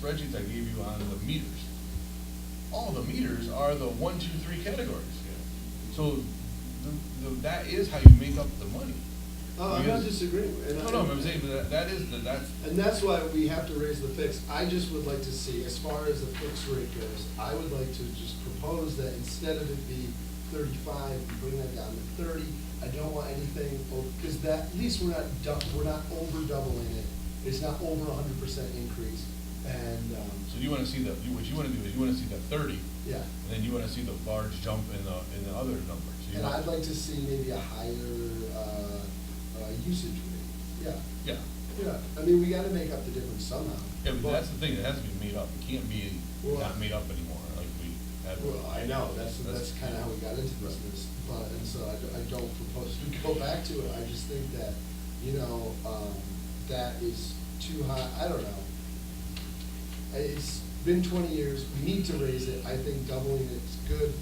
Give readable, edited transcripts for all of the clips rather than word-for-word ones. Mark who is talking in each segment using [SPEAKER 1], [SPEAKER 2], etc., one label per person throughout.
[SPEAKER 1] spreadsheets I gave you on the meters. All the meters are the 1, 2, 3 categories. So that is how you make up the money.
[SPEAKER 2] I'm not disagreeing.
[SPEAKER 1] No, I'm saying that's.
[SPEAKER 2] And that's why we have to raise the fix. I just would like to see, as far as the fixed rate goes, I would like to just propose that instead of it be 35, we bring that down to 30. I don't want anything, because that, at least we're not over doubling it. It's not over 100% increase. And
[SPEAKER 1] so you want to see what you want to do is you want to see the 30.
[SPEAKER 2] Yeah.
[SPEAKER 1] And then you want to see the large jump in the other numbers. So
[SPEAKER 2] and I'd like to see maybe a higher usage rate. Yeah.
[SPEAKER 1] Yeah.
[SPEAKER 2] Yeah. I mean, we got to make up the difference somehow.
[SPEAKER 1] Yeah, but that's the thing. It has to be made up. It can't be not made up anymore. Like we had.
[SPEAKER 2] Well, I know that's kind of how we got into this business, but and so I don't propose to go back to it. I just think that that is too high. I don't know. It's been 20 years. We need to raise it. I think doubling it's good.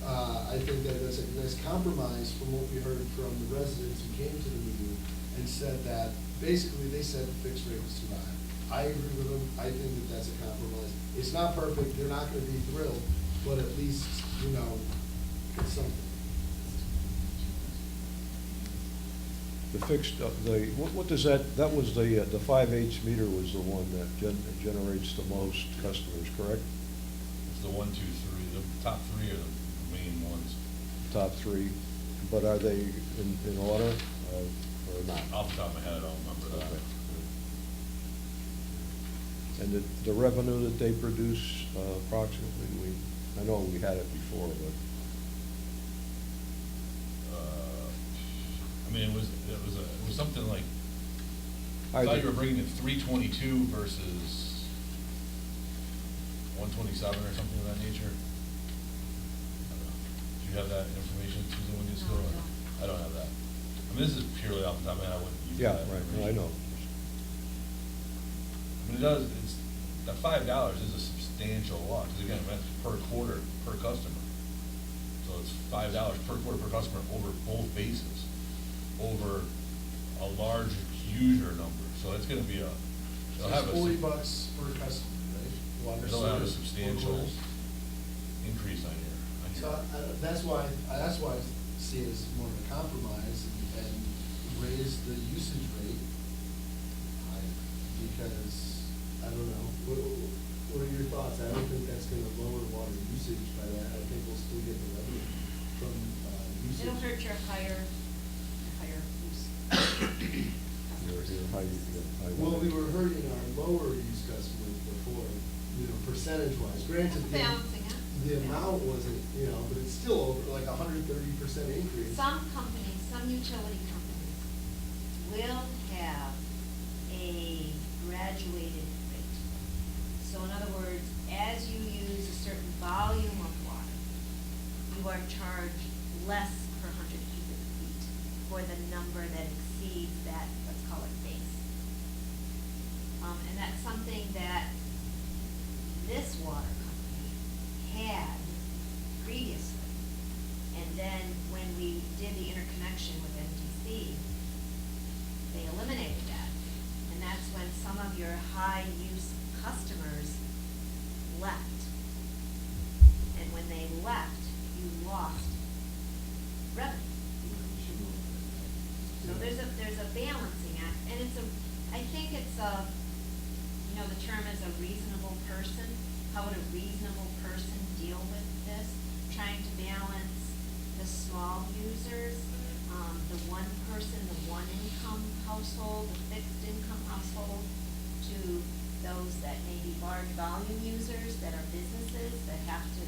[SPEAKER 2] I think that that's a nice compromise from what we heard from the residents who came to the meeting and said that basically they said the fixed rate was too high. I agree with them. I think that that's a compromise. It's not perfect. They're not going to be thrilled, but at least, it's something.
[SPEAKER 3] The fixed, what does that was the 5/8 meter was the one that generates the most customers, correct?
[SPEAKER 1] It's the 1, 2, 3. The top 3 are the main ones.
[SPEAKER 3] Top 3, but are they in order or not?
[SPEAKER 1] Off the top of my head, I don't remember that.
[SPEAKER 3] Okay. And the revenue that they produce approximately, I know we had it before, but.
[SPEAKER 1] I mean, it was something like, I thought you were bringing in 322 versus 127 or something of that nature. I don't know. Do you have that information, Susan, when you still?
[SPEAKER 4] No, I don't.
[SPEAKER 1] I don't have that. I mean, this is purely off the top of my head. I wouldn't use
[SPEAKER 3] Yeah,
[SPEAKER 1] that
[SPEAKER 3] right,
[SPEAKER 1] information.
[SPEAKER 3] I know.
[SPEAKER 1] I mean, that $5 is a substantial lot, because again, that's per quarter, per customer. So it's $5 per quarter per customer over both bases, over a large user number. So it's gonna be
[SPEAKER 2] So it's $40 per customer, right?
[SPEAKER 1] It'll have a substantial increase on your.
[SPEAKER 2] So that's why I see it as more of a compromise and raise the usage rate because I don't know. What are your thoughts? I don't think that's going to lower water usage by that. I think we'll still get the revenue from usage.
[SPEAKER 4] It'll hurt your higher use.
[SPEAKER 3] Your high
[SPEAKER 2] Well, we were hurting our lower use customers before, percentage-wise. Granted,
[SPEAKER 4] Balancing it.
[SPEAKER 2] the amount wasn't, but it's still over like 130% increase.
[SPEAKER 4] Some companies, some utility companies will have a graduated rate. So in other words, as you use a certain volume of water, you are charged less per 100 cubic feet for the number that exceeds that, let's call it base. And that's something that this water company had previously. And then when we did the interconnection with MTC, they eliminated that. And that's when some of your high-use customers left. And when they left, you lost revenue. So there's a balancing act, and I think it's the term is a reasonable person. How would a reasonable person deal with this? Trying to balance the small users, the one person, the one income household, the fixed income household, to those that may be large volume users, that are businesses, that have to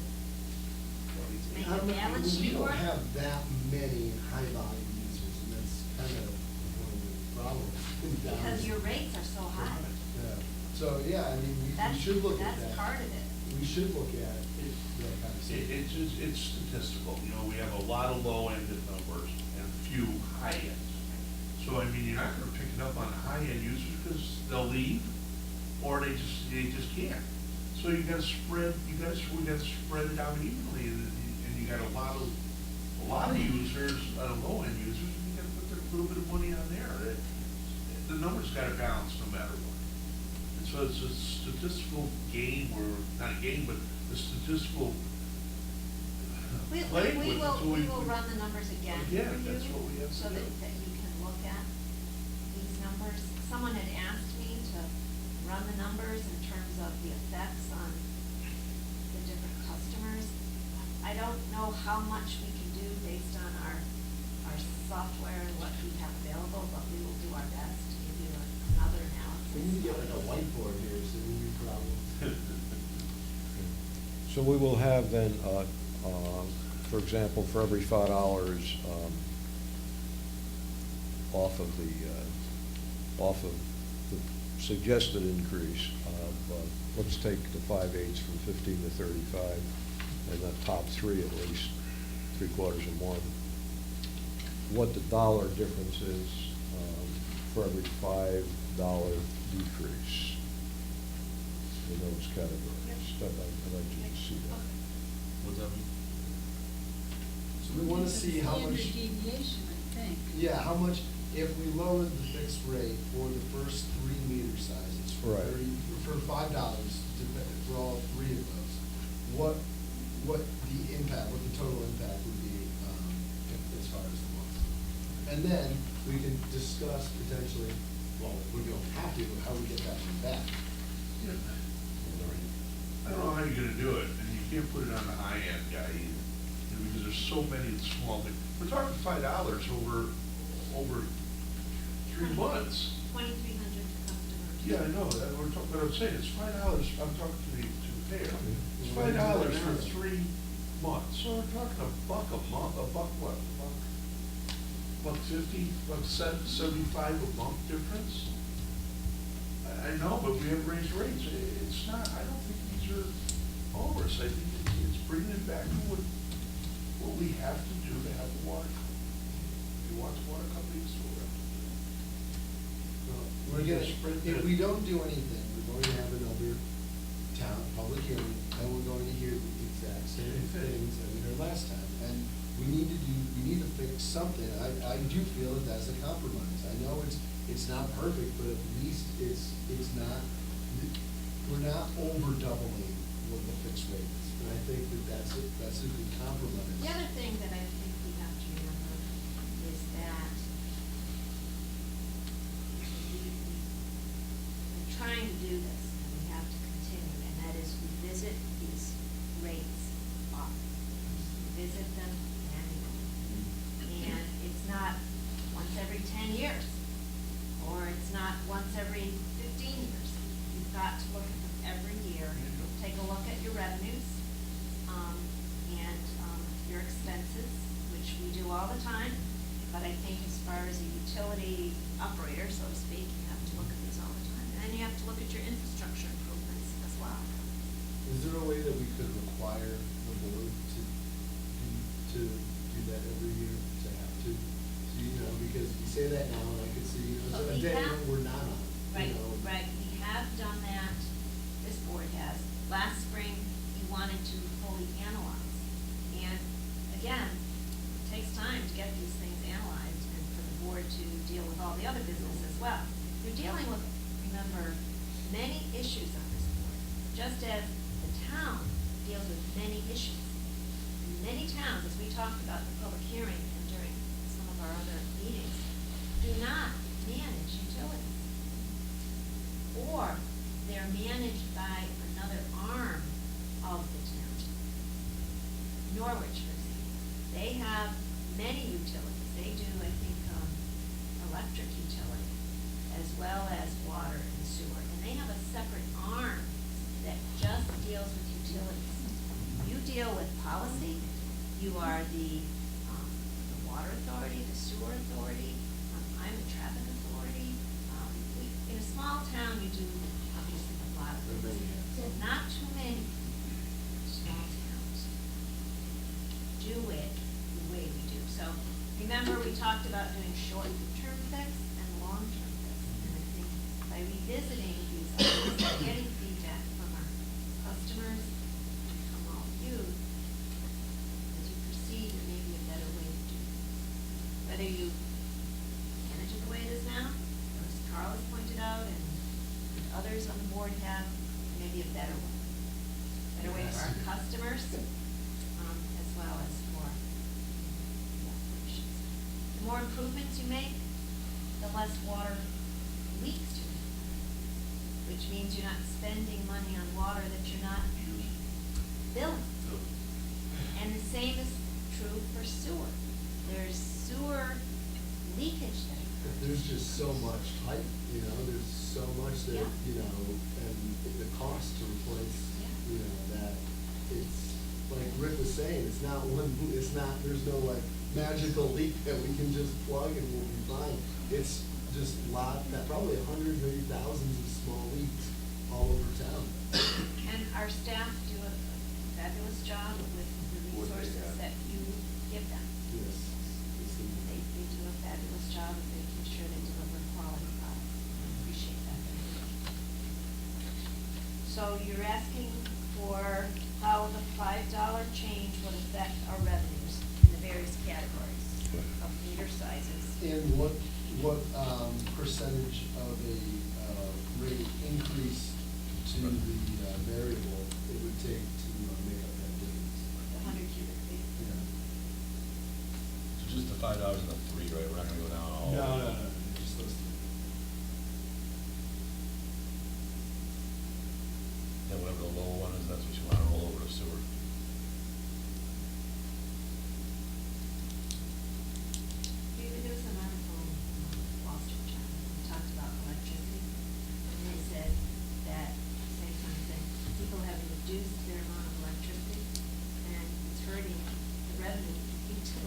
[SPEAKER 4] make a balance sheet
[SPEAKER 2] We
[SPEAKER 4] work.
[SPEAKER 2] don't have that many high volume users, and that's kind of one of the problems.
[SPEAKER 4] Because your rates are so high.
[SPEAKER 2] Yeah. So, I mean, we should look at that.
[SPEAKER 4] That's part of it.
[SPEAKER 2] We should look at that kind of stuff.
[SPEAKER 5] It's statistical, we have a lot of low-ended numbers and a few high-ends. So, I mean, you're not gonna pick it up on high-end users because they'll leave, or they just can't. So we gotta spread it out evenly, and you got a lot of users, low-end users, and you gotta put a little bit of money on there. The numbers gotta balance no matter what. so it's a statistical game, or not a game, but a statistical
[SPEAKER 4] We
[SPEAKER 5] play with it. So
[SPEAKER 4] we will run the numbers again for you.
[SPEAKER 5] Again, that's what we have to
[SPEAKER 4] So
[SPEAKER 5] do.
[SPEAKER 4] that you can look at these numbers. Someone had asked me to run the numbers in terms of the effects on the different customers. I don't know how much we can do based on our software and what we have available, but we will do our best to give you another analysis.
[SPEAKER 2] We need to get like a whiteboard here, so we need problems.
[SPEAKER 3] So we will have then, for example, for every $5 off of the suggested increase, let's take the 5/8 from 15 to 35, and the top three at least, 3/4 and 1. What the dollar difference is for every $5 decrease in those categories. I'd like you to see that.
[SPEAKER 1] What's that mean?
[SPEAKER 2] So we wanna see how much.
[SPEAKER 6] Standard deviation, I think.
[SPEAKER 2] Yeah, how much, if we lowered the fixed rate for the first 3 meter sizes, for
[SPEAKER 3] Right.
[SPEAKER 2] for $5, for all 3 of those, what the impact, what the total impact would be, as far as the month. And then we can discuss potentially, well, we don't have to, but how we get that one back.
[SPEAKER 5] Yeah. I don't know how you're gonna do it, and you can't put it on the high-end guy either, you know, because there's so many small things. We're talking $5 over 3 months.
[SPEAKER 4] 2,300 customers.
[SPEAKER 5] Yeah, I know, that, we're talking, but I'm saying, it's $5, I'm talking to the payer. It's
[SPEAKER 2] Well,
[SPEAKER 5] $5 for
[SPEAKER 2] now.
[SPEAKER 5] 3 months, so we're talking $1 a month, $1 what, $1.50, $1.75 a month difference? I know, but we have raised rates, it's not, I don't think these are onerous, I think it's bringing it back to what we have to do to have the water. If you want the water companies, we'll have to do it.
[SPEAKER 2] We're gonna, if we don't do anything, we're going to have another town public hearing, and we're going to hear the exact same things that we heard last time. And we need to fix something. I do feel that that's a compromise. I know it's not perfect, but at least it's not, we're not over doubling what the fixed rate is. And I think that's a good compromise.
[SPEAKER 4] The other thing that I think we have to remember is that we're trying to do this, and we have to continue, and that is revisit these rates up. Revisit them annually. And it's not once every 10 years, or it's not once every 15 years. You've got to look at them every year, take a look at your revenues, and your expenses, which we do all the time, but I think as far as a utility operator, so to speak, you have to look at these all the time. And then you have to look at your infrastructure improvements as well.
[SPEAKER 2] Is there a way that we could require the board to do that every year, to have to? So, you know, because you say that now, and I could see, you know,
[SPEAKER 4] But
[SPEAKER 2] a
[SPEAKER 4] we
[SPEAKER 2] day
[SPEAKER 4] have-
[SPEAKER 2] when we're not on,
[SPEAKER 4] Right,
[SPEAKER 2] you know.
[SPEAKER 4] right, we have done that, this board has. Last spring, you wanted to fully analyze. And again, it takes time to get these things analyzed and for the board to deal with all the other business as well. You're dealing with, remember, many issues on this board, just as the town deals with many issues. And many towns, as we talked about in the public hearing and during some of our other meetings, do not manage utilities. Or they're managed by another arm of the town. Norwich, for example, they have many utilities. They do, I think, electric utility as well as water and sewer. And they have a separate arm that just deals with utilities. You deal with policy. You are the water authority, the sewer authority. I'm the traffic authority. In a small town, you do obviously a lot of things. Not too many small towns do it the way we do. So remember, we talked about doing short-term fix and long-term fix. And I think by revisiting these items, and getting feedback from our customers and from all of you, as you proceed, there may be a better way to do it. Whether you manage it the way it is now, or as Carl has pointed out, and others on the board maybe a better way. Better way for our customers, as well as for the operations. The more improvements you make, the less water leaks you make, which means you're not spending money on water that you're not billing. And the same is true for sewer. There's sewer leakage there.
[SPEAKER 2] There's just so much type, you know, there's so much that,
[SPEAKER 4] Yeah.
[SPEAKER 2] you know, and the cost to replace,
[SPEAKER 4] Yeah.
[SPEAKER 2] you know, that it's, like Rick was saying, it's not one, it's not, there's no like magical leak that we can just plug and we'll be fine. It's just probably hundreds, maybe thousands of small leaks all over town.
[SPEAKER 4] And our staff do a fabulous job with the resources that you give them.
[SPEAKER 2] Yes.
[SPEAKER 4] They do a fabulous job of making sure they deliver quality products. I appreciate that very much. So you're asking for how the $5 change would affect our revenues in the various categories of meter sizes.
[SPEAKER 2] And what percentage of a rate increase to the variable it would take to make up that difference?
[SPEAKER 4] The 100 cubic feet.
[SPEAKER 2] Yeah.
[SPEAKER 1] So just the $5 and the 3, right? We're not gonna go down all.
[SPEAKER 2] No, just those three.
[SPEAKER 1] And whatever the low one is, that's what you wanna roll over to sewer.
[SPEAKER 4] There was an article in Wall Street Journal, that talked about electricity, and they said that, same kind of thing, people have reduced their amount of electricity, and it's hurting the revenue too.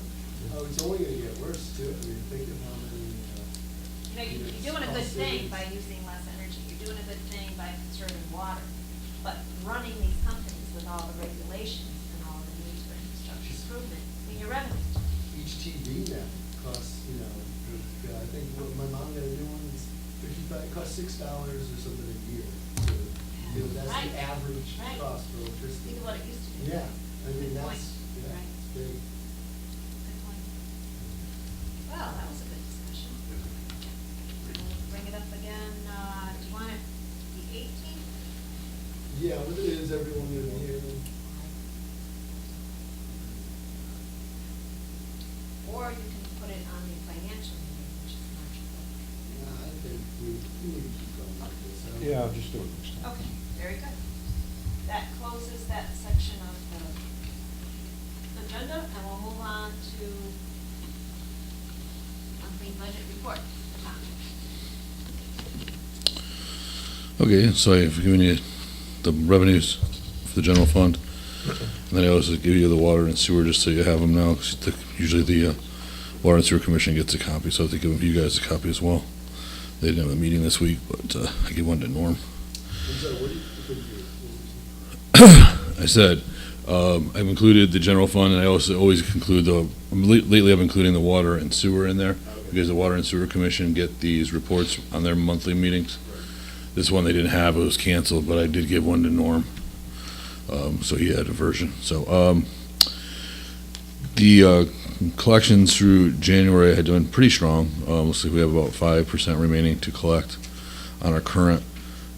[SPEAKER 2] Oh, it's only gonna get worse too, I mean, think of how many,
[SPEAKER 4] You know, you're doing a good thing by using less energy, you're doing a good thing by conserving water, but running these companies with all the regulations and all the needs for infrastructure improvement, I mean, your revenues.
[SPEAKER 2] each TV now costs, you know, I think what my mom got a new one, it's $55, it costs $6 or something a year. So, you know, that's
[SPEAKER 4] Right.
[SPEAKER 2] the average
[SPEAKER 4] Right.
[SPEAKER 2] cost for electricity.
[SPEAKER 4] Think of what it used to be.
[SPEAKER 2] Yeah, I mean,
[SPEAKER 4] Good point.
[SPEAKER 2] that's, yeah,
[SPEAKER 4] Right.
[SPEAKER 2] it's big.
[SPEAKER 4] Good point. Well, that was a good discussion. We'll bring it up again, do you want it the 18th?
[SPEAKER 2] Yeah, what it is, everyone gonna hear them.
[SPEAKER 4] Or you can put it on the financial meeting, which is March 4th.
[SPEAKER 2] Yeah, I think we need to keep going like this. I don't-
[SPEAKER 3] Yeah, I'll just do it next time.
[SPEAKER 4] Okay, very good. That closes that section of the agenda, and we'll move on to monthly budget report. Tom.
[SPEAKER 1] Okay, so I've given you the revenues for the general fund, and then I also give you the water and sewer, just so you have them now, 'cause usually the Water and Sewer Commission gets a copy, so I have to give you guys a copy as well. They didn't have a meeting this week, but I gave one to Norm.
[SPEAKER 2] I'm sorry, what do you, what do you-
[SPEAKER 1] I said, I've included the general fund, and I also always include lately I'm including the water and sewer in there, because the Water and Sewer Commission get these reports on their monthly meetings. This one they didn't have, it was canceled, but I did give one to Norm, so he had a version. So, the collections through January had done pretty strong. Looks like we have about 5% remaining to collect on our current,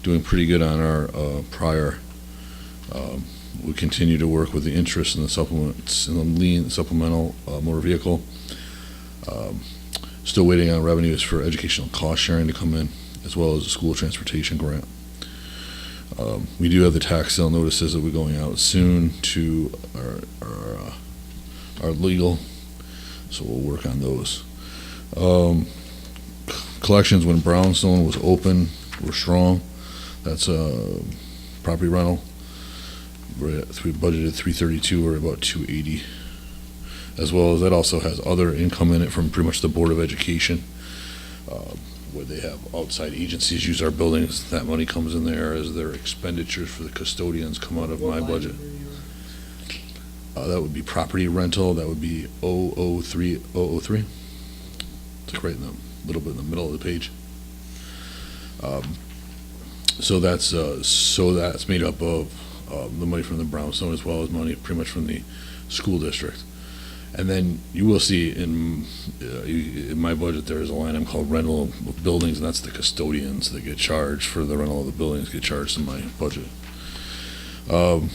[SPEAKER 1] doing pretty good on our prior. We continue to work with the interest in the supplements, in the lien supplemental motor vehicle. Still waiting on revenues for educational cost sharing to come in, as well as a school transportation grant. We do have the tax sale notices that we're going out soon to our legal, so we'll work on those. Collections when Brownstone was open were strong. That's property rental. We budgeted 332, or about 280. As well as that also has other income in it from pretty much the Board of Education, where they have outside agencies use our buildings. That money comes in there as their expenditures for the custodians come out of my
[SPEAKER 2] What
[SPEAKER 1] budget.
[SPEAKER 2] line were you on?
[SPEAKER 1] That would be property rental, that would be 003. It's like right in the, little bit in the middle of the page. So that's made up of the money from the Brownstone, as well as money pretty much from the school district. And then you will see in my budget, there is a line item called rental of buildings, and that's the custodians that get charged for the rental of the buildings, get charged in my budget. The,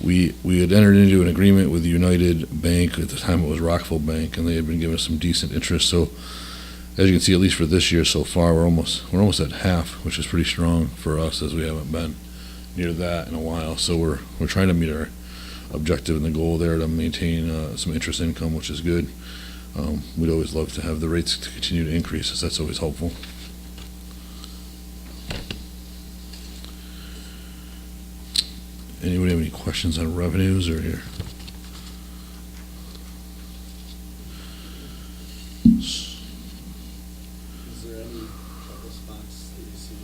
[SPEAKER 1] we had entered into an agreement with United Bank, at the time it was Rockville Bank, and they had been giving us some decent interest, so as you can see, at least for this year so far, we're almost at half, which is pretty strong for us, as we haven't been near that in a while. So we're trying to meet our objective and the goal there to maintain some interest income, which is good. We'd always love to have the rates to continue to increase, as that's always helpful. Anybody have any questions on revenues or here?
[SPEAKER 6] Is there any trouble spots that you see?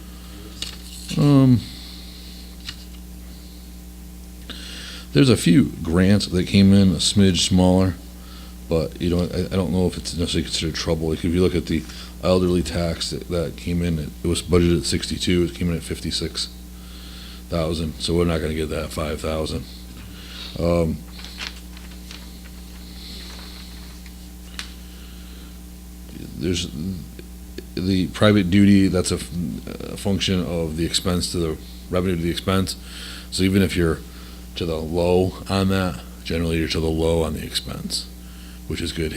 [SPEAKER 1] There's a few grants that came in a smidge smaller, but you know, I don't know if it's necessarily considered trouble. Like if you look at the elderly tax that came in, it was budgeted at 62, it came in at 56,000, so we're not gonna get that 5,000. There's the private duty, that's a function of the expense to the revenue to the expense. So even if you're to the low on that, generally you're to the low on the expense, which is good.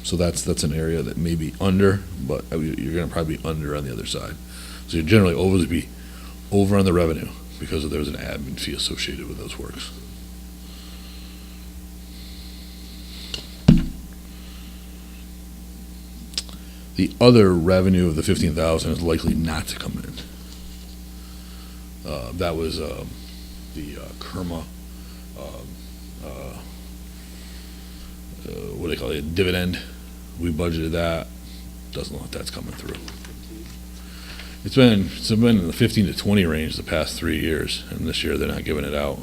[SPEAKER 1] So that's an area that may be under, but you're gonna probably be under on the other side. So you generally always be over on the revenue because there's an admin fee associated with those works. The other revenue of the 15,000 is likely not to come in. That was the Kerma, what do they call it, dividend. We budgeted that. Doesn't look like that's coming through. It's been in the 15 to 20 range the past 3 years, and this year they're not giving it out.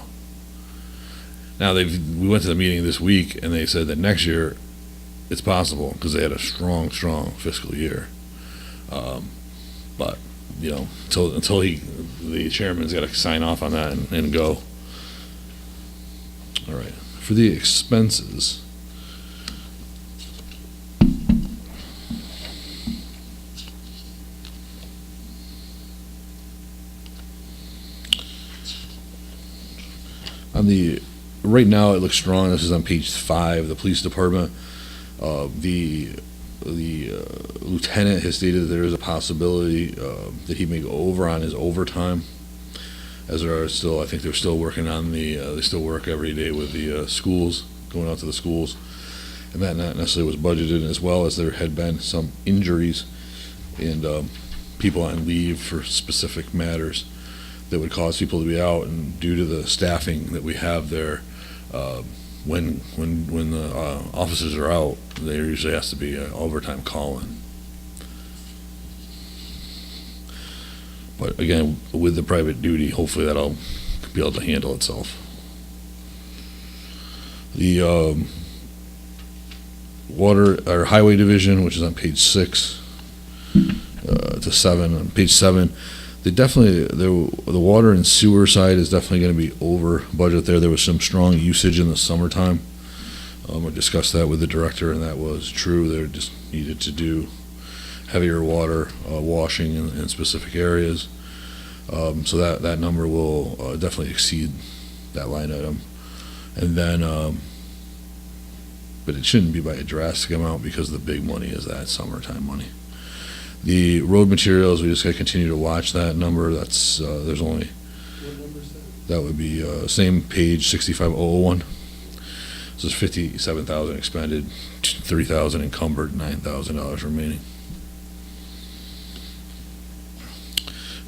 [SPEAKER 1] Now we went to the meeting this week, and they said that next year it's possible because they had a strong fiscal year. But you know, until the chairman's got to sign off on that and go. All right, for the expenses. Right now it looks strong. This is on page 5, the police department. The lieutenant has stated that there is a possibility that he may go over on his overtime, as there are still, I think they're still working on they still work every day with the schools, going out to the schools, and that not necessarily was budgeted, as well as there had been some injuries and people on leave for specific matters that would cause people to be out, and due to the staffing that we have there, when the officers are out, there usually has to be an overtime call-in. But again, with the private duty, hopefully that'll be able to handle itself. The water or highway division, which is on page 6 to 7, on page 7. The water and sewer side is definitely going to be over budget there. There was some strong usage in the summertime. I discussed that with the director, and that was true. They just needed to do heavier water washing in specific areas. So that number will definitely exceed that line item. And then, but it shouldn't be by a drastic amount because the big money is that summertime money. The road materials, we just got to continue to watch that number. That's there's only,
[SPEAKER 2] What number is that?
[SPEAKER 1] that would be same page 65001. So it's 57,000 expended, 3,000 encumbered, $9,000 remaining.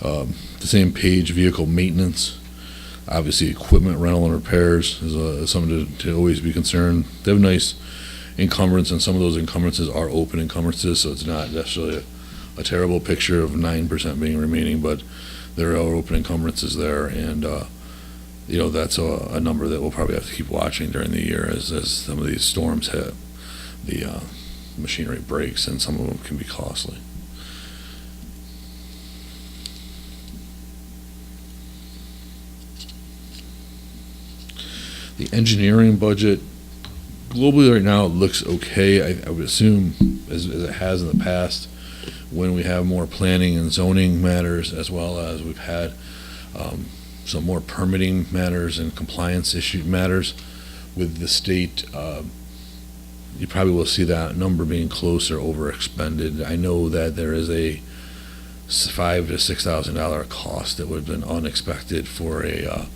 [SPEAKER 1] The same page, vehicle maintenance, obviously equipment rental and repairs is something to always be concerned. They have a nice encumbrance, and some of those encumbrances are open encumbrances, so it's not necessarily a terrible picture of 9% being remaining, but there are open encumbrances there, and you know, that's a number that we'll probably have to keep watching during the year as some of these storms hit. The machinery breaks, and some of them can be costly. The engineering budget globally right now looks okay. I would assume as it has in the past, when we have more planning and zoning matters, as well as we've had some more permitting matters and compliance issue matters with the state, you probably will see that number being closer over expended. I know that there is a $5,000 to $6,000 cost that would have been unexpected for the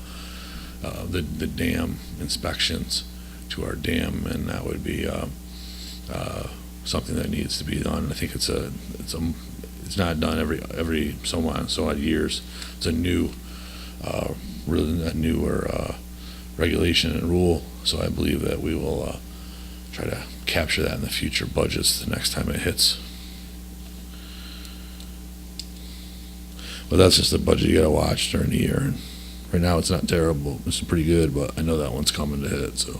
[SPEAKER 1] dam inspections to our dam, and that would be something that needs to be done. I think it's not done every so odd years. It's a new really a newer regulation and rule, so I believe that we will try to capture that in the future budgets the next time it hits. But that's just the budget you gotta watch during the year. And right now, it's not terrible. It's pretty good, but I know that one's coming to hit, so.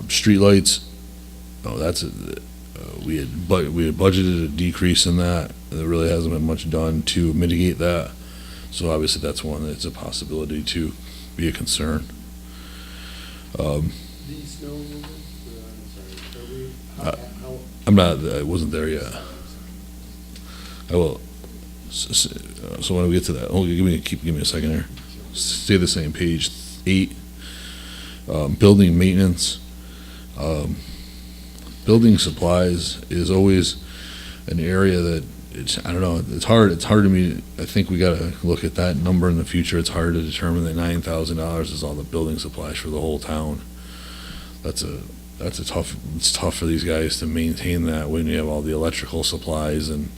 [SPEAKER 1] Streetlights, we had budgeted a decrease in that. There really hasn't been much done to mitigate that. So obviously, that's one that's a possibility to be a concern.
[SPEAKER 2] The snow movement, I'm sorry,
[SPEAKER 1] I wasn't there yet. I will. So when we get to that, give me a second here. Stay the same, page 8. Building maintenance. Building supplies is always an area that I don't know. It's hard to me. I think we got to look at that number in the future. It's hard to determine that $9,000 is all the building supplies for the whole town. It's tough for these guys to maintain that when you have all the electrical supplies and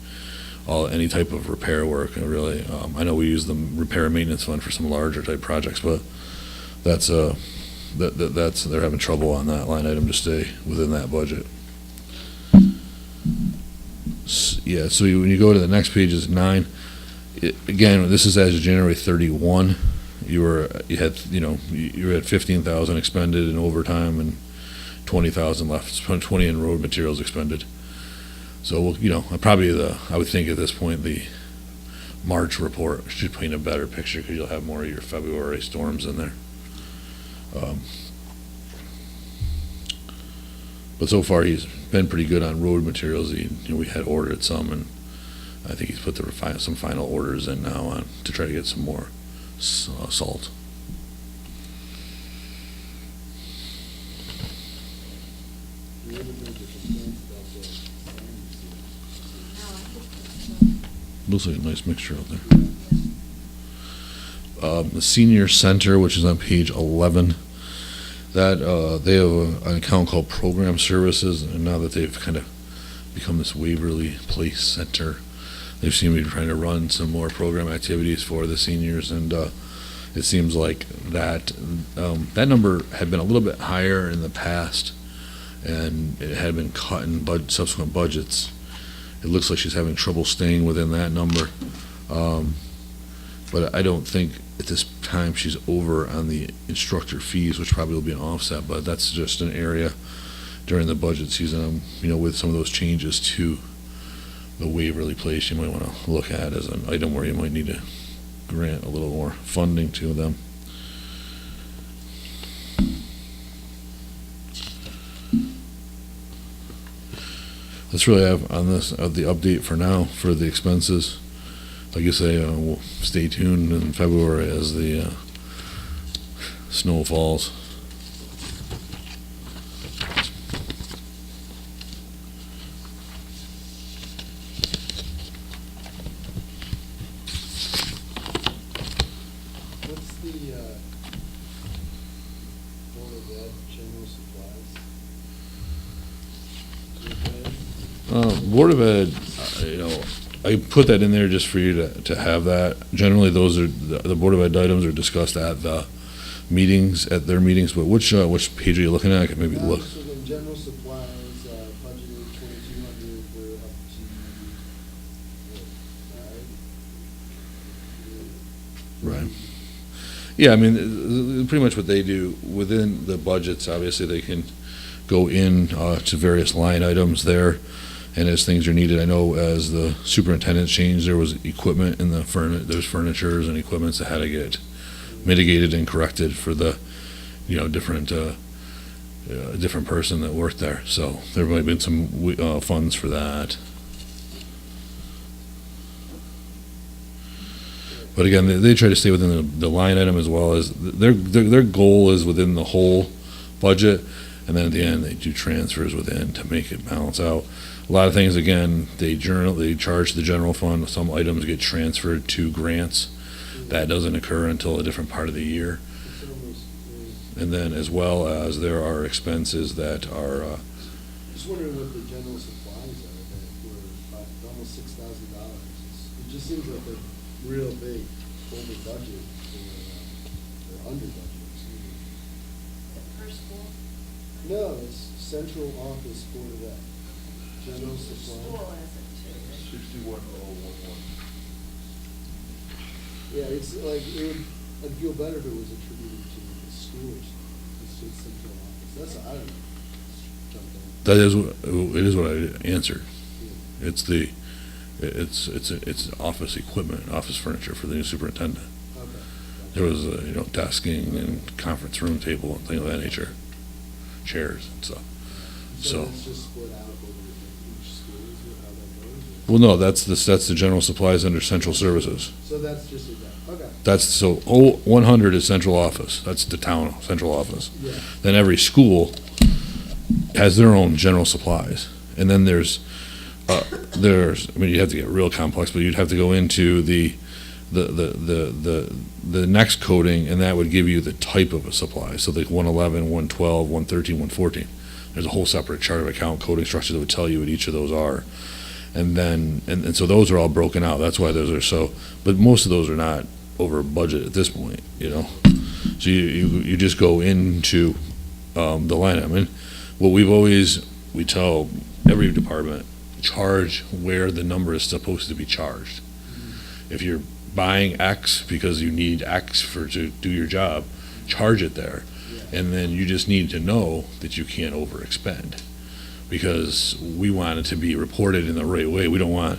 [SPEAKER 1] any type of repair work. And really, I know we use the repair and maintenance fund for some larger type projects, but that's they're having trouble on that line item to stay within that budget. Yeah, so when you go to the next page is 9. Again, this is as of January 31. You had 15,000 expended in overtime and 20,000 left. 20 in road materials expended. So I would think at this point the March report should paint a better picture because you'll have more of your February storms in there. But so far he's been pretty good on road materials. We had ordered some, and I think he's put some final orders in now on to try to get some more salt. Looks like a nice mixture out there. The senior center, which is on page 11, that they have an account called Program Services, and now that they've kind of become this Waverly Place Center, they seem to be trying to run some more program activities for the seniors, and it seems like that number had been a little bit higher in the past, and it had been cut in subsequent budgets. It looks like she's having trouble staying within that number, but I don't think at this time she's over on the instructor fees, which probably will be an offset, but that's just an area during the budget season, with some of those changes to the Waverly Place, you might want to look at as an item where you might need to grant a little more funding to them. Let's really have on this the update for now for the expenses. Like I say, we'll stay tuned in February as the snow falls.
[SPEAKER 2] What's the Board of Ed general supplies?
[SPEAKER 1] Board of Ed, I put that in there just for you to have that. Generally, those are the Board of Ed items are discussed at the meetings, but which page are you looking at? I can maybe look.
[SPEAKER 2] So then general supplies, budgeted 2,200, we're up to,
[SPEAKER 1] Right. Yeah, I mean, pretty much what they do within the budgets, obviously they can go in to various line items there, and as things are needed. I know as the superintendent changed, there was equipment in there's furnitures and equipments that had to get mitigated and corrected for the, different a different person that worked there, so there might have been some funds for that. But again, they try to stay within the line item, as well as their goal is within the whole budget, and then at the end, they do transfers within to make it balance out. A lot of things, again, they charge the general fund, some items get transferred to grants. That doesn't occur until a different part of the year.
[SPEAKER 2] It's almost,
[SPEAKER 1] And then, as well as, there are expenses that are,
[SPEAKER 2] just wondering what the general supplies are, that were almost $6,000. It just seems like a real big over budget or under budget, excuse me.
[SPEAKER 4] Per school?
[SPEAKER 2] No, it's central office Board of Ed. General
[SPEAKER 4] School
[SPEAKER 2] supply.
[SPEAKER 4] has it too.
[SPEAKER 5] 61,011.
[SPEAKER 2] Yeah, it's like, I'd feel better if it was attributed to the school or something. It's just central office. That's, I don't know.
[SPEAKER 1] it is what I answered.
[SPEAKER 2] Yeah.
[SPEAKER 1] It's office equipment, office furniture for the new superintendent.
[SPEAKER 2] Okay.
[SPEAKER 1] There was, desking and conference room table and things of that nature, chairs and stuff. So,
[SPEAKER 2] It's just split out over each school, is it, how that goes?
[SPEAKER 1] well, no, that's the general supplies under central services.
[SPEAKER 2] So that's just okay.
[SPEAKER 1] That's, so 100 is central office, that's the town central office.
[SPEAKER 2] Yeah.
[SPEAKER 1] Then every school has their own general supplies. And then there's, I mean, you have to get real complex, but you'd have to go into the next coding, and that would give you the type of a supply. So like 111, 112, 113, 114. There's a whole separate chart of account coding structure that would tell you what each of those are. And then, and so those are all broken out. That's why those are so, but most of those are not over budget at this point, So you just go into the line item. And what we tell every department, charge where the number is supposed to be charged. If you're buying X because you need X to do your job, charge it there.
[SPEAKER 2] Yeah.
[SPEAKER 1] And then you just need to know that you can't overexpend, because we want it to be reported in the right way. We don't want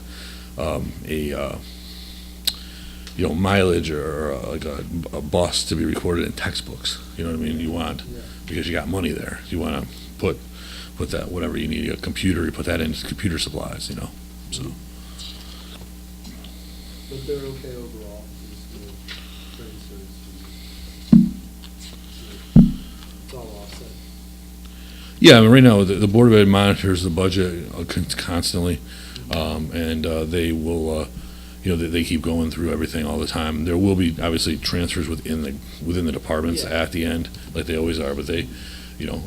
[SPEAKER 1] mileage or like a bus to be recorded in textbooks. You know what I mean? You want,
[SPEAKER 2] Yeah.
[SPEAKER 1] because you got money there. You want to put that, whatever you need, a computer, you put that in computer supplies, so.
[SPEAKER 2] But they're okay overall, just the transfers. It's all offset.
[SPEAKER 1] Yeah, I mean, right now, the Board of Ed monitors the budget constantly, and they will, they keep going through everything all the time. There will be, obviously, transfers within the departments
[SPEAKER 2] Yeah.
[SPEAKER 1] at the end, like they always are, but they,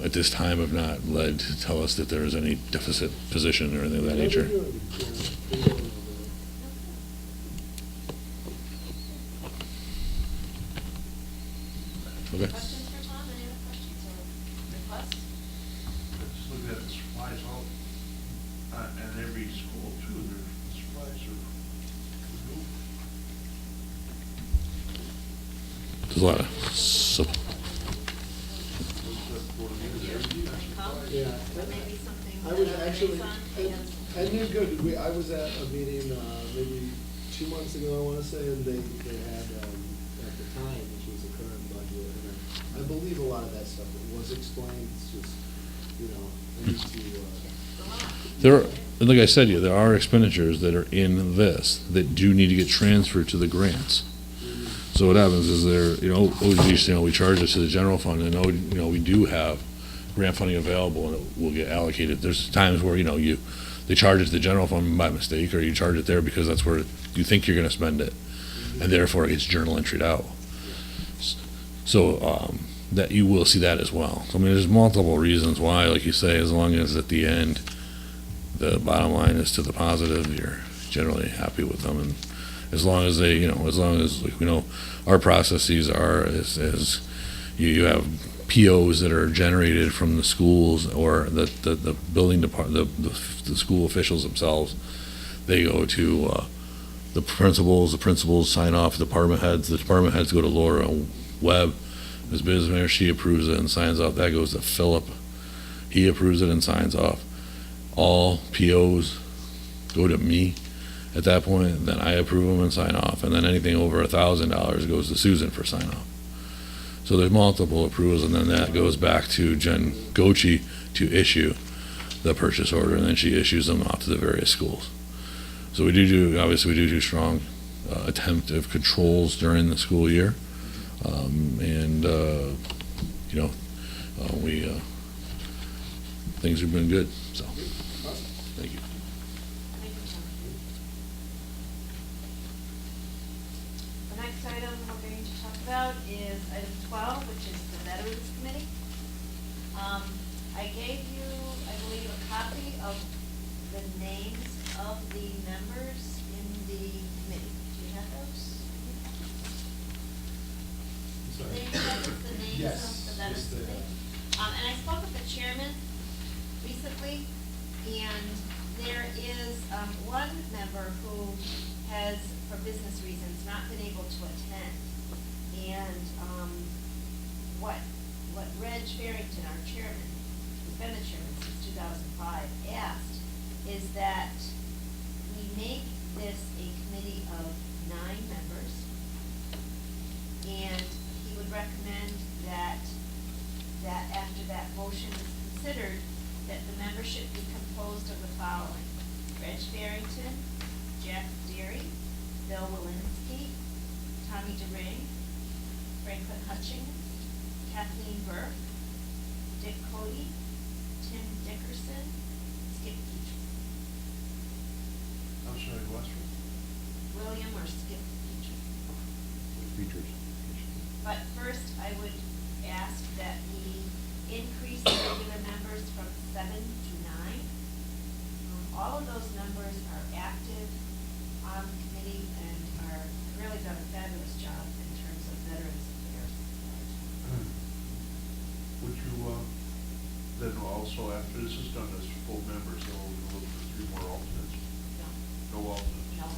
[SPEAKER 1] at this time have not led to tell us that there is any deficit position or anything of that
[SPEAKER 2] Yeah,
[SPEAKER 1] nature.
[SPEAKER 2] they're doing- yeah, they're doing over
[SPEAKER 1] Okay.
[SPEAKER 4] Questions for Tom? Any other questions or requests?
[SPEAKER 5] Just look at the supplies all, and every school too, their supplies are removed.
[SPEAKER 1] There's a lot of,
[SPEAKER 2] Yeah.
[SPEAKER 4] Or maybe something
[SPEAKER 2] I was
[SPEAKER 4] that a
[SPEAKER 2] actually,
[SPEAKER 4] liaison
[SPEAKER 2] and
[SPEAKER 4] has.
[SPEAKER 2] you're good, I was at a meeting, maybe 2 months ago, I wanna say, and they had, at the time, which was the current budget, and I believe a lot of that stuff was explained, it's just, I need to,
[SPEAKER 1] there, and like I said, there are expenditures that are in this that do need to get transferred to the grants. So what happens is we charge this to the general fund, and we do have grant funding available, and it will get allocated. There's times where, they charge it to the general fund by mistake, or you charge it there because that's where you think you're gonna spend it, and therefore it gets journal entered out. So, that you will see that as well. So, I mean, there's multiple reasons why, like you say, as long as at the end, the bottom line is to the positive, you're generally happy with them, and as long as they, as long as, like, our processes are, is you have POs that are generated from the schools or the building department, the school officials themselves. They go to the principals sign off, the department heads go to Laura Webb, as business manager, she approves it and signs off. That goes to Philip, he approves it and signs off. All POs go to me at that point, then I approve them and sign off, and then anything over $1,000 goes to Susan for sign off.
[SPEAKER 7] So there's multiple approvals, and then that goes back to Jen Gochi to issue the purchase order, and then she issues them out to the various schools. So obviously we do strong attemptive controls during the school year. Things have been good, so, thank you.
[SPEAKER 4] Thank you, Tom. The next item we're going to talk about is item 12, which is the Veterans Committee. I gave you, I believe, a copy of the names of the members in the committee. Do you have those?
[SPEAKER 2] Sorry.
[SPEAKER 4] They have the names
[SPEAKER 2] Yes,
[SPEAKER 4] of the Veterans
[SPEAKER 2] yes, they
[SPEAKER 4] Committee. And I spoke with the chairman recently, and there is one member who has, for business reasons, not been able to attend. And what Reg Farrington, our chairman, who's been the chairman since 2005, asked is that we make this a committee of 9 members, and he would recommend that after that motion is considered, that the membership be composed of the following: Reg Farrington, Jack Deary, Bill Walensky, Tommy DeRing, Franklin Hutchings, Kathleen Burke, Dick Cody, Tim Dickerson, Skip Petrus.
[SPEAKER 5] I'm sorry, Westford?
[SPEAKER 4] William or Skip Petrus.
[SPEAKER 3] Features.
[SPEAKER 4] But first, I would ask that we increase the regular members from 7 to 9. All of those members are active on the committee and are really done a fabulous job in terms of veterans affairs.
[SPEAKER 5] Would you, then also, after this is done, as full members, then we'll look for 3 more alternates?
[SPEAKER 4] No,
[SPEAKER 5] No alternates?
[SPEAKER 4] no,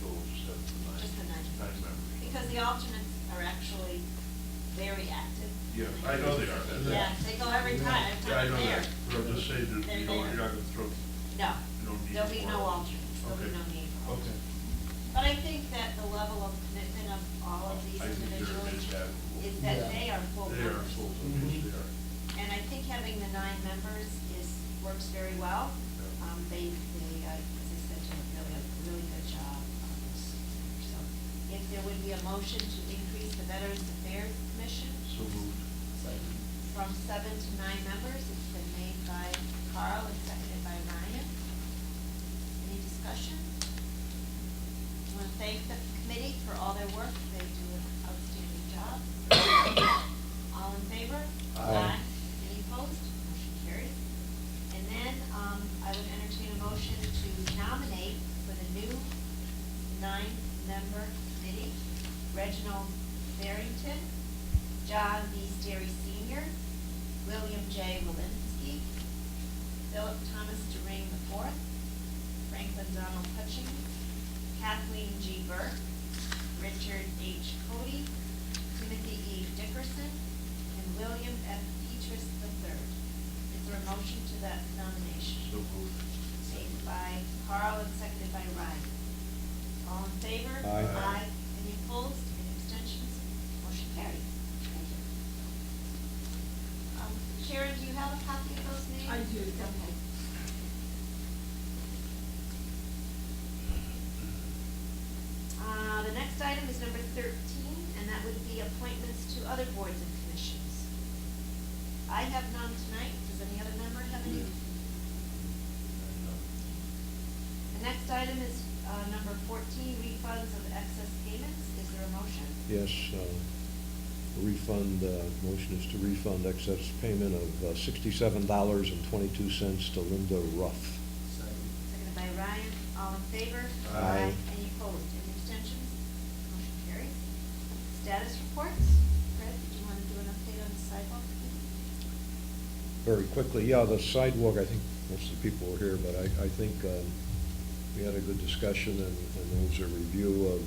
[SPEAKER 5] So we'll just have the 9.
[SPEAKER 4] just the 9.
[SPEAKER 5] 9 members.
[SPEAKER 4] Because the alternates are actually very active.
[SPEAKER 5] Yeah, I know they are.
[SPEAKER 4] Yeah, they go every time, every
[SPEAKER 5] Yeah, I
[SPEAKER 4] time
[SPEAKER 5] know
[SPEAKER 4] they're there.
[SPEAKER 5] that, but I'm just saying that,
[SPEAKER 4] They're
[SPEAKER 5] you know,
[SPEAKER 4] there.
[SPEAKER 5] you're not gonna throw,
[SPEAKER 4] No,
[SPEAKER 5] you don't need.
[SPEAKER 4] there'll be no
[SPEAKER 5] more.
[SPEAKER 4] alternates, there'll be
[SPEAKER 5] Okay.
[SPEAKER 4] no need for
[SPEAKER 5] Okay.
[SPEAKER 4] alternates. But I think that the level of commitment of all of these
[SPEAKER 5] I think they're
[SPEAKER 4] individuals
[SPEAKER 5] admirable.
[SPEAKER 4] is that
[SPEAKER 2] Yeah.
[SPEAKER 4] they are full
[SPEAKER 5] They are
[SPEAKER 4] members.
[SPEAKER 5] full,
[SPEAKER 2] Mhm.
[SPEAKER 5] yes, they are.
[SPEAKER 4] And I think having the 9 members works very well.
[SPEAKER 5] Yeah.
[SPEAKER 4] They, as I said, do a really good job on this. So if there would be a motion to increase the Veterans Affairs Commission
[SPEAKER 5] So moved.
[SPEAKER 4] from 7 to 9 members, it's been made by Carl and seconded by Ryan. Any discussion? I want to thank the committee for all their work. They do an outstanding job. All in favor?
[SPEAKER 3] Aye.
[SPEAKER 4] Any opposed? Motion carries. And then I would entertain a motion to nominate for the new 9-member committee, Reginald Barrington, John B. Sterry Sr., William J. Walensky, Philip Thomas DeRing IV, Franklin Donald Hutchings, Kathleen G. Burke, Richard H. Cody, Timothy E. Dickerson, and William F. Petrus III. Is there a motion to that nomination?
[SPEAKER 5] So moved.
[SPEAKER 4] Made by Carl and seconded by Ryan. All in favor?
[SPEAKER 3] Aye.
[SPEAKER 4] Any opposed? Any abstentions? Motion carries. Thank you. Sharon, do you have a copy of those names?
[SPEAKER 8] I do.
[SPEAKER 4] Okay. The next item is number 13, and that would be appointments to other boards and commissions. I have none tonight. Does any other member have any? The next item is number 14, refunds of excess payments. Is there a motion?
[SPEAKER 3] Yes, motion is to refund excess payment of $67.22 to Linda Ruff.
[SPEAKER 4] Seconded by Ryan. All in favor?
[SPEAKER 3] Aye.
[SPEAKER 4] Any opposed? Any abstentions? Motion carries. Status reports. Fred, did you want to do an update on the sidewalk committee?
[SPEAKER 3] Very quickly, yeah, the sidewalk, I think most of the people were here, but I think we had a good discussion, and there was a review of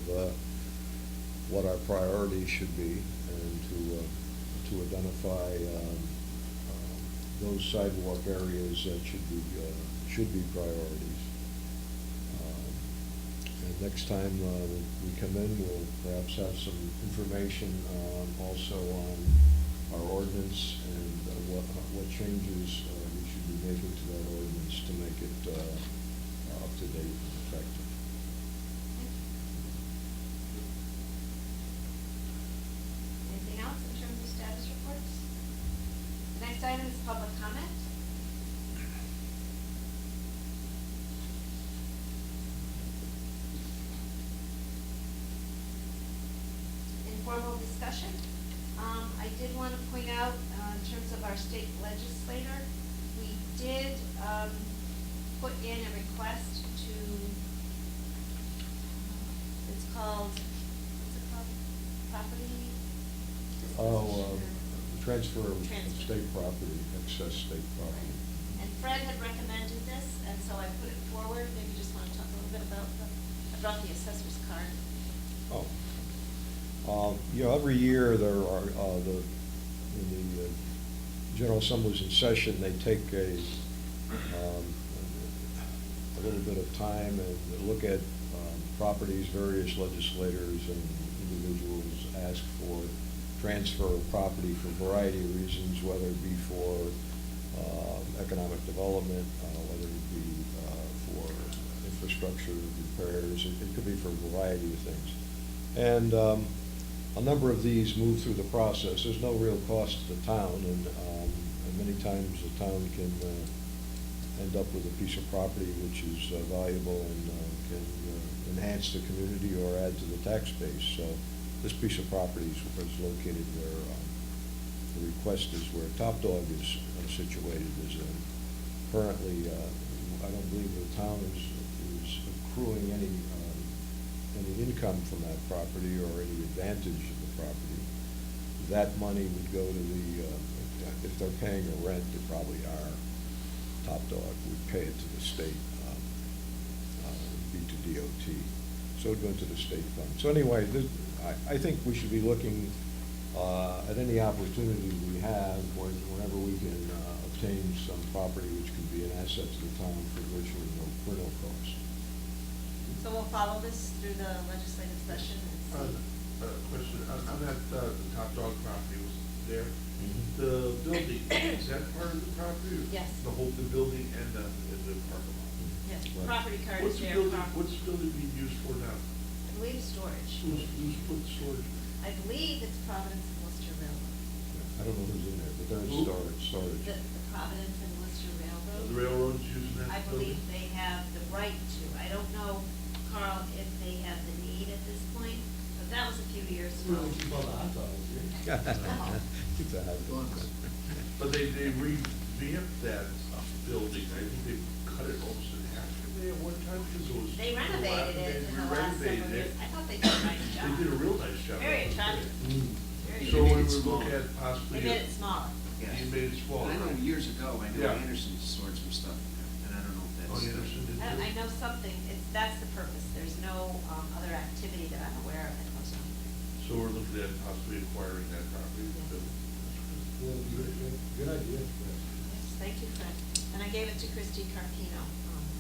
[SPEAKER 3] what our priorities should be, and to identify those sidewalk areas that should be priorities. And next time we come in, we'll perhaps have some information also on our ordinance and what changes we should be making to that ordinance to make it up to date and effective.
[SPEAKER 4] Anything else in terms of status reports? The next item is public comment. Informal discussion. I did want to point out, in terms of our state legislator, we did put in a request to, it's called, what's it called? Property?
[SPEAKER 3] Transfer of
[SPEAKER 4] Transfer.
[SPEAKER 3] state property, excess state property.
[SPEAKER 4] And Fred had recommended this, and so I put it forward. Maybe you just want to talk a little bit about I brought the assessor's card.
[SPEAKER 3] Oh. You know, every year there are, in the General Assembly's in session, they take a little bit of time and look at properties. Various legislators and individuals ask for transfer of property for a variety of reasons, whether it be for economic development, whether it be for infrastructure repairs. It could be for a variety of things. And a number of these move through the process. There's no real cost to the town, and many times the town can end up with a piece of property which is valuable and can enhance the community or add to the tax base. So this piece of property is located where the request is where Top Dog is situated. Is currently, I don't believe the town is accruing any income from that property or any advantage of the property. That money would go to the, if they're paying a rent, they probably are, Top Dog would pay it to the state, be to DOT. So it'd go to the state fund. So anyway, I think we should be looking at any opportunity we have whenever we can obtain some property which could be an asset to the town for virtually no cost.
[SPEAKER 4] So we'll follow this through the legislative session and see.
[SPEAKER 5] Question, on that, the Top Dog property was there,
[SPEAKER 3] Mhm.
[SPEAKER 5] the building, is that part of the property?
[SPEAKER 4] Yes.
[SPEAKER 5] The whole, the building and the parking lot?
[SPEAKER 4] Yes,
[SPEAKER 3] Right.
[SPEAKER 4] property card
[SPEAKER 5] What's
[SPEAKER 4] is
[SPEAKER 5] the
[SPEAKER 4] there.
[SPEAKER 5] building, what's the building being used for now?
[SPEAKER 4] I believe storage.
[SPEAKER 5] Who's put the storage?
[SPEAKER 4] I believe it's Providence and Worcester Railroad.
[SPEAKER 3] I don't know who's in there, but there is
[SPEAKER 5] Who?
[SPEAKER 3] storage.
[SPEAKER 4] The Providence and Worcester Railroad.
[SPEAKER 5] The railroad's using that
[SPEAKER 4] I
[SPEAKER 5] building?
[SPEAKER 4] believe they have the right to. I don't know, Carl, if they have the need at this point, but that was a few years ago.
[SPEAKER 3] Keep the hot dogs.
[SPEAKER 5] But they revamped that building, I think they cut it almost in half, didn't they, at one time, because it was.
[SPEAKER 4] They renovated it in the last
[SPEAKER 5] Renovated
[SPEAKER 4] several years.
[SPEAKER 5] it.
[SPEAKER 4] I thought they did a nice job.
[SPEAKER 5] They did a real nice job.
[SPEAKER 4] Very attractive. Very
[SPEAKER 5] So
[SPEAKER 6] They
[SPEAKER 5] we
[SPEAKER 6] made it
[SPEAKER 5] would look
[SPEAKER 6] smaller.
[SPEAKER 5] at possibly.
[SPEAKER 4] They made it smaller.
[SPEAKER 6] Yeah.
[SPEAKER 5] You made it smaller.
[SPEAKER 6] I know years ago, I know
[SPEAKER 5] Yeah.
[SPEAKER 6] Anderson stored some stuff in there, and I don't know if that's.
[SPEAKER 5] Oh, Anderson did too.
[SPEAKER 4] I know something, that's the purpose. There's no other activity that I'm aware of that goes on.
[SPEAKER 5] So we're looking at possibly acquiring that property, the building.
[SPEAKER 2] Good idea.
[SPEAKER 4] Yes, thank you, Fred. And I gave it to Christy Carpino,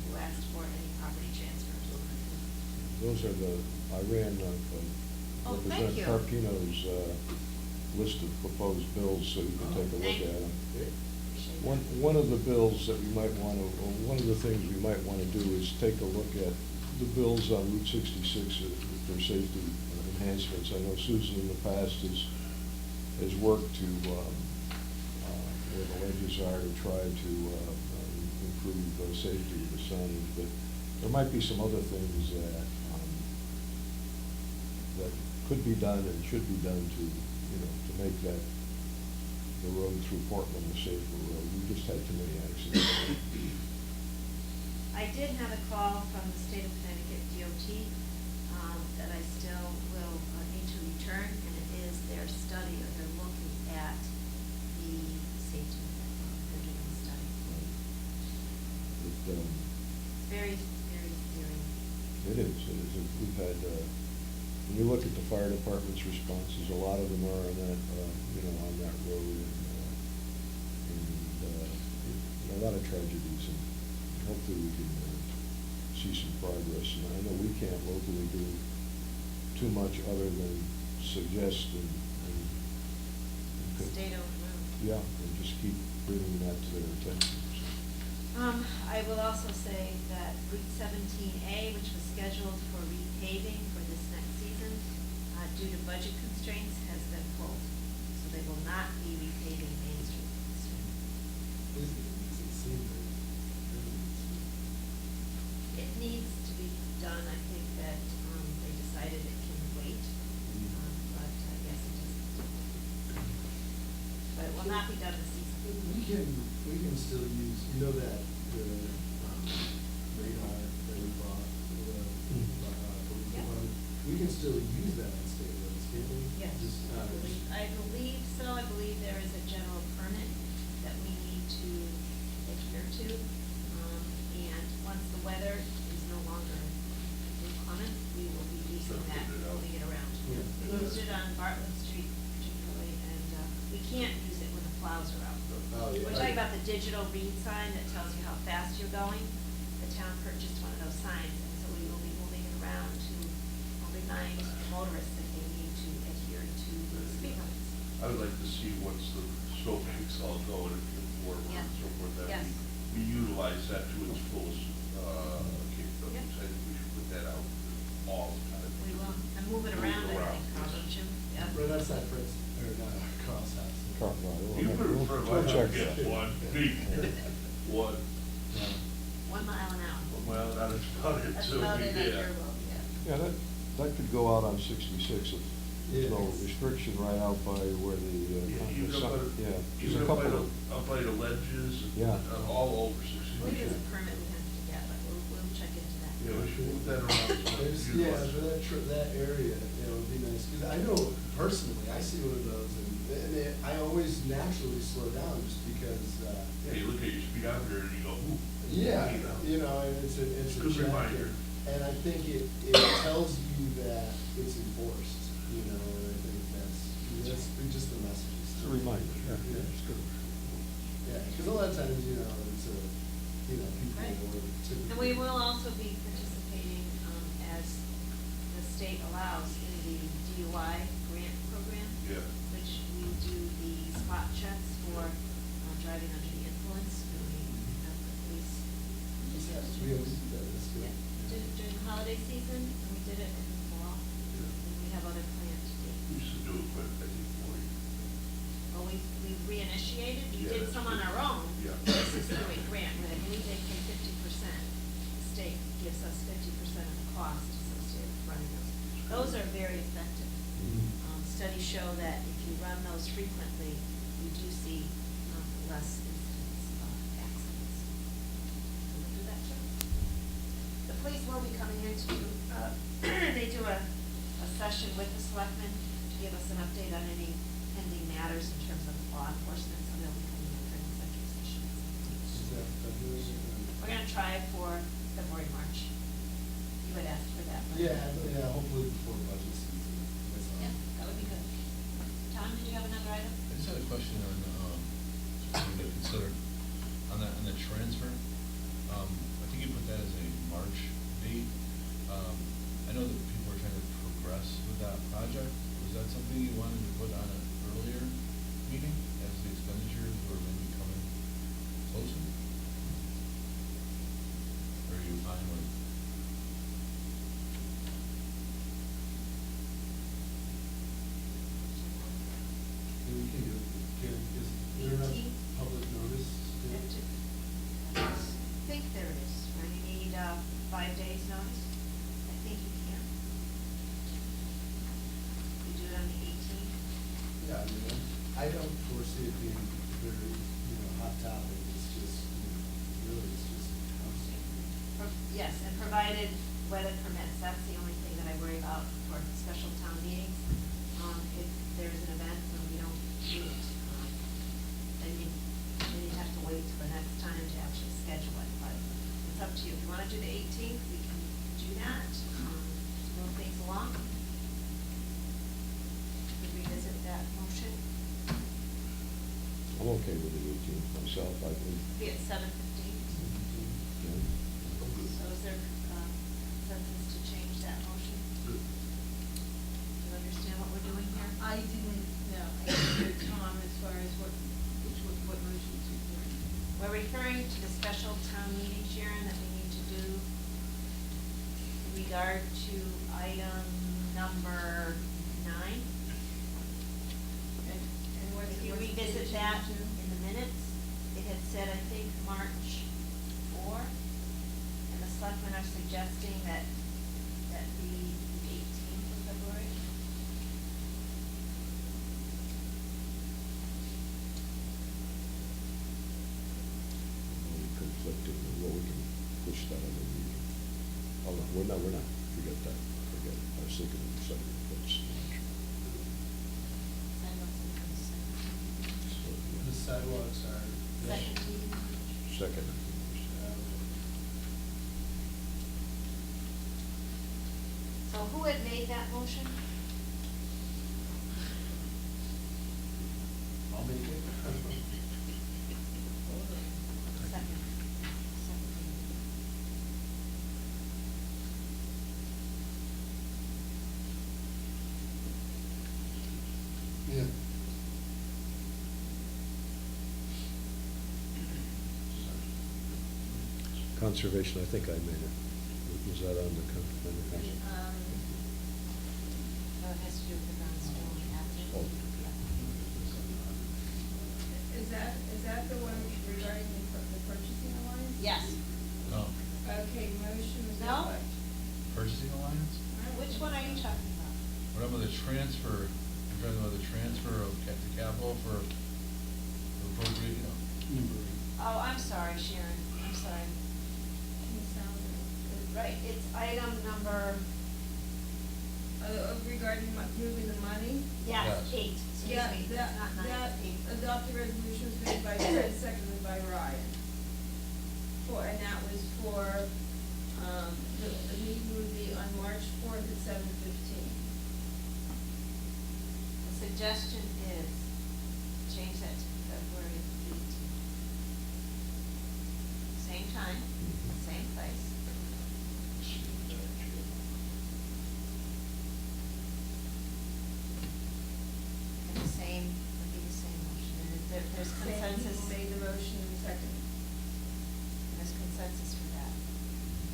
[SPEAKER 4] who asked for any property transfers.
[SPEAKER 3] Those are I ran
[SPEAKER 4] Oh, thank you.
[SPEAKER 3] Representative Carpino's list of proposed bills, so you can take a look
[SPEAKER 4] Thank you.
[SPEAKER 3] at them.
[SPEAKER 4] Appreciate that.
[SPEAKER 3] One of the bills that we might want to, or one of the things we might want to do is take a look at the bills on Route 66 with their safety enhancements. I know Susan in the past has worked to, with a desire to try to improve safety of the signage, but there might be some other things that could be done and should be done to, to make the road through Portland a safer road. We just had too many accidents.
[SPEAKER 4] I did have a call from the state of Connecticut DOT that I still will need to return, and it is their study, or they're looking at the safety of that road. They're doing a study.
[SPEAKER 3] But,
[SPEAKER 4] Very, very, very.
[SPEAKER 3] it is. We've had, when you look at the fire department's responses, a lot of them are on that, on that road, and a lot of tragedies, and hopefully we can see some progress. And I know we can't locally do too much other than suggest and
[SPEAKER 4] State owned road.
[SPEAKER 3] yeah, and just keep bringing that to their attention.
[SPEAKER 4] I will also say that Route 17A, which was scheduled for repaving for this next season, due to budget constraints, has been pulled. So they will not be repaving Main Street this year. It needs to be done. I think that they decided it can wait, but I guess it doesn't. But it will not be done this season.
[SPEAKER 2] We can still use, you know, that, the radar that we bought, police
[SPEAKER 4] Yeah.
[SPEAKER 2] department, we can still use that on state roads, can't we?
[SPEAKER 4] Yes,
[SPEAKER 2] Just,
[SPEAKER 4] I believe so. I believe there is a general permit that we need to adhere to. And once the weather is no longer inclement, we will be using that, moving it around.
[SPEAKER 2] Yeah.
[SPEAKER 4] We used it on Bartlett Street particularly, and we can't use it when the plows are out.
[SPEAKER 2] Oh, yeah.
[SPEAKER 4] We're talking about the digital read sign that tells you how fast you're going. The town purchased one of those signs, and so we will be moving it around to remind motorists that they need to adhere to the speed limits.
[SPEAKER 5] I would like to see once the snowbanks all go and it gets warmer
[SPEAKER 4] Yeah.
[SPEAKER 5] and so forth, that
[SPEAKER 4] Yes.
[SPEAKER 5] we utilize that to its fullest capabilities.
[SPEAKER 4] Yeah.
[SPEAKER 5] I think we should put that out all the time.
[SPEAKER 4] We will, and move it
[SPEAKER 5] Move
[SPEAKER 4] around,
[SPEAKER 5] it
[SPEAKER 4] I
[SPEAKER 5] around,
[SPEAKER 4] think, Carl,
[SPEAKER 5] yes.
[SPEAKER 4] don't you? Yeah.
[SPEAKER 2] Right outside Fritz, or not, Crosshouse.
[SPEAKER 3] Carl, right,
[SPEAKER 5] You
[SPEAKER 3] we'll
[SPEAKER 5] prefer
[SPEAKER 3] we'll check
[SPEAKER 5] get
[SPEAKER 3] that.
[SPEAKER 5] one, me, one.
[SPEAKER 4] 1 mile an hour.
[SPEAKER 5] Well, that is about it
[SPEAKER 4] That's
[SPEAKER 5] too,
[SPEAKER 4] about it on
[SPEAKER 5] yeah.
[SPEAKER 4] your road, yeah.
[SPEAKER 3] Yeah, that could go out on 66 if there's no
[SPEAKER 2] Yeah.
[SPEAKER 3] restriction right out by where the,
[SPEAKER 5] Even
[SPEAKER 3] the
[SPEAKER 5] up
[SPEAKER 3] sun-
[SPEAKER 5] by,
[SPEAKER 3] yeah, there's
[SPEAKER 5] even
[SPEAKER 3] a couple of,
[SPEAKER 5] up by the ledges, and,
[SPEAKER 3] Yeah.
[SPEAKER 5] all over
[SPEAKER 4] I
[SPEAKER 5] 60.
[SPEAKER 4] believe there's a permit we have to get, but we'll check into that.
[SPEAKER 5] Yeah, we should move that around.
[SPEAKER 2] There's, yeah, for that area, it would be nice, because I know personally, I see one of those, and I always naturally slow down just because,
[SPEAKER 5] Yeah, you look at your speedometer and you go, ooh.
[SPEAKER 2] yeah, you know, and it's a
[SPEAKER 5] Good
[SPEAKER 2] jacket.
[SPEAKER 5] reminder.
[SPEAKER 2] And I think it tells you that it's enforced, you know, and I think that's just the messages.
[SPEAKER 3] it's a reminder, yeah, it's good.
[SPEAKER 2] Yeah, because a lot of times, you know, it's people
[SPEAKER 4] Right.
[SPEAKER 2] will typically.
[SPEAKER 4] And we will also be participating, as the state allows, in the DUI grant program.
[SPEAKER 5] Yeah.
[SPEAKER 4] Which we do the spot checks for driving under the influence, and we have the police.
[SPEAKER 2] We always do that, that's good.
[SPEAKER 4] Yeah, did it during the holiday season, and we did it in the fall, and we have other plans to do.
[SPEAKER 5] We used to do it, but I think 40.
[SPEAKER 4] Well, we reinitiated, we
[SPEAKER 5] Yeah,
[SPEAKER 4] did
[SPEAKER 5] that's
[SPEAKER 4] some on
[SPEAKER 5] good.
[SPEAKER 4] our own.
[SPEAKER 5] Yeah.
[SPEAKER 4] This is through a grant, where I believe they pay 50%. The state gives us 50% of the cost associated with running those. Those are very effective. Studies show that if you run those frequently, you do see less incidents of accidents. So we'll do that too. The police will be coming in to, they do a session with the selectmen to give us an update on any pending matters in terms of law enforcement, so they'll be coming in for an executive session.
[SPEAKER 2] Is that February?
[SPEAKER 4] We're gonna try for February, March. You had asked for that, right?
[SPEAKER 2] Yeah, hopefully before budget season. That's all.
[SPEAKER 4] Yeah, that would be good. Tom, did you have another item?
[SPEAKER 1] I just had a question on, something to consider, on the transfer. I think you put that as a March date. I know that people are trying to progress with that project. Was that something you wanted to put on an earlier meeting as the expenditures were maybe coming closer? Or are you fine with?
[SPEAKER 2] We can do it. Is there enough
[SPEAKER 4] 18?
[SPEAKER 2] public notice?
[SPEAKER 4] I think there is, right? You need 5 days notice? I think you can. You do it on the 18th?
[SPEAKER 2] Yeah, I mean, I don't foresee it being very, hot topic, it's just, really, it's just housekeeping.
[SPEAKER 4] Yes, and provided weather permits, that's the only thing that I worry about for special town meetings. If there's an event when we don't meet, then you have to wait till the next time to actually schedule it, but it's up to you. If you wanna do the 18th, we can do that, move things along. Could we revisit that motion?
[SPEAKER 3] I'm okay with the 18th myself, I think.
[SPEAKER 4] Be at 7:15.
[SPEAKER 3] Yeah.
[SPEAKER 4] So is there, referring to the special town meeting, Sharon, that we need to do in regard to item number 9.
[SPEAKER 8] And what
[SPEAKER 4] If you
[SPEAKER 8] what's the
[SPEAKER 4] revisit
[SPEAKER 8] change
[SPEAKER 4] that
[SPEAKER 8] to?
[SPEAKER 4] in the minutes, it had said, I think, March 4, and the selectmen are suggesting that be the 18th of February.
[SPEAKER 3] Conflicting, well, we can push that on the meeting. Oh, no, we're not, forget that, forget it. I was thinking of the second, that's March. So, yeah.
[SPEAKER 2] The sidewalks are.
[SPEAKER 4] Second meeting.
[SPEAKER 3] Second, I think we should.
[SPEAKER 4] So who had made that motion?
[SPEAKER 2] I'll make it.
[SPEAKER 4] Second.
[SPEAKER 2] Yeah.
[SPEAKER 3] Conservation, I think I made it. Was that on the conservation?
[SPEAKER 4] No, it has to do with the brownstone
[SPEAKER 3] Oh.
[SPEAKER 4] after.
[SPEAKER 8] Is that the one regarding the purchasing alliance?
[SPEAKER 4] Yes.
[SPEAKER 1] No,
[SPEAKER 8] Okay, motion was.
[SPEAKER 4] No?
[SPEAKER 1] purchasing alliance?
[SPEAKER 4] Which one are you talking about?
[SPEAKER 1] Remember the transfer, you're talking about the transfer of the capital for appropriate,
[SPEAKER 4] Oh, I'm sorry, Sharon, I'm sorry. Right, it's item number,
[SPEAKER 8] Regarding moving the money?
[SPEAKER 4] yes,
[SPEAKER 1] Yes.
[SPEAKER 4] 8, excuse
[SPEAKER 8] Yeah,
[SPEAKER 4] me, it's
[SPEAKER 8] that,
[SPEAKER 4] not 9,
[SPEAKER 8] that
[SPEAKER 4] it's 8.
[SPEAKER 8] adopted resolution was made by Ted, seconded by Ryan. And that was for, the meeting would be on March 4th at 7:15.
[SPEAKER 4] The suggestion is change that to February 18th. Same time, same place. And the same, would be the same motion, and there's consensus.
[SPEAKER 8] Same people made the motion and seconded.
[SPEAKER 4] There's consensus for that,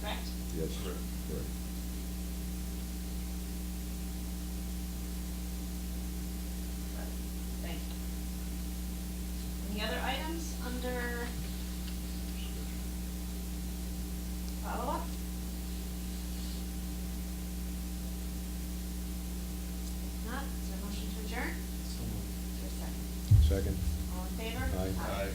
[SPEAKER 4] correct?
[SPEAKER 3] Yes, correct.
[SPEAKER 4] Thank you. Any other items under follow-up? If not, is there a motion to adjourn? Is there a second?
[SPEAKER 3] Second?
[SPEAKER 4] All in favor?
[SPEAKER 3] Aye.
[SPEAKER 1] Aye.